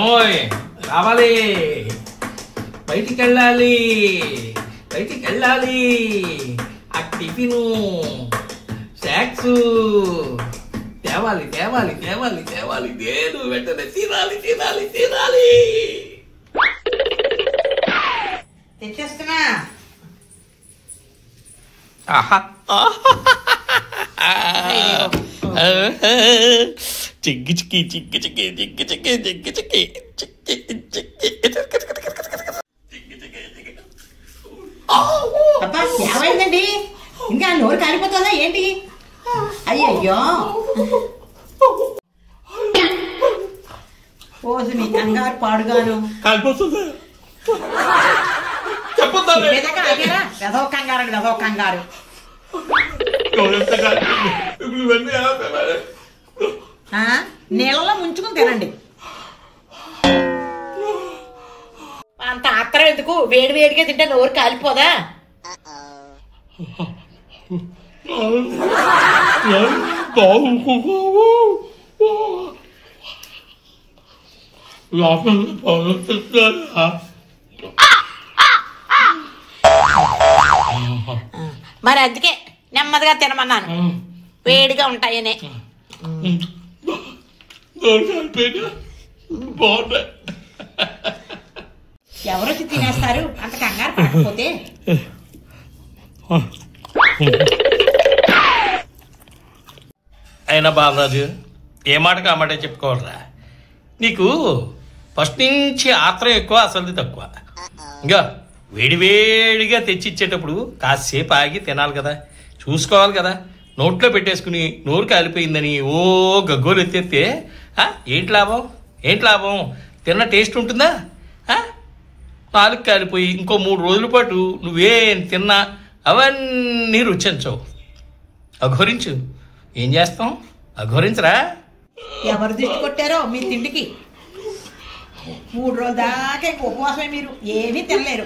ఓయ్ రావాలి, బయటికి వెళ్ళాలి, ఆ టిఫిను స్నాక్స్ తేవాలి నేను వెంటనే తినాలి. తెచ్చేస్తున్నా. చిక్కి అబ్బా ఏమైందండి? ఇంకా నోరు కాలిపోతుందా ఏంటి? అయ్యయ్యో పోసు మీ కంగారు పాడుగాను కాలిపోతుంది. వెదవ కంగారు నీళ్ళలో ముంచుకుని తినండి. అంత ఆత్రం ఎందుకు? వేడిగా తింటే నోరు కాలిపోదా? మరి అందుకే నెమ్మదిగా తినమన్నాను, వేడిగా ఉంటాయనే. ఎవరొచ్చి తినేస్తారు అంత కంగారు పడకపోతే? అయినా బాలరాజు ఏ మాటకు ఆ మాట చెప్పుకోవాలరా. నీకు ఫస్ట్ నుంచి ఆత్రం ఎక్కువ, అసలు తక్కువ. ఇంకా వేడిగా తెచ్చిచ్చేటప్పుడు కాసేపు ఆగి తినాలి కదా, చూసుకోవాలి కదా. నోట్లో పెట్టేసుకుని నోరు కాలిపోయిందని ఓ గగ్గోలు ఎత్తేస్తే ఏంటి లాభం? తిన్న టేస్ట్ ఉంటుందా? నాలుగు కాలిపోయి ఇంకో 3 రోజుల పాటు నువ్వేం తిన్నా అవన్నీ రుచించవు. అఘోరించు. ఏం చేస్తాం? అఘోరించరా? ఎవరు దృష్టి కొట్టారో మీ తిండికి? 3 రోజుల దాకా ఇంక ఉపవాసమే, మీరు ఏమీ తినలేరు.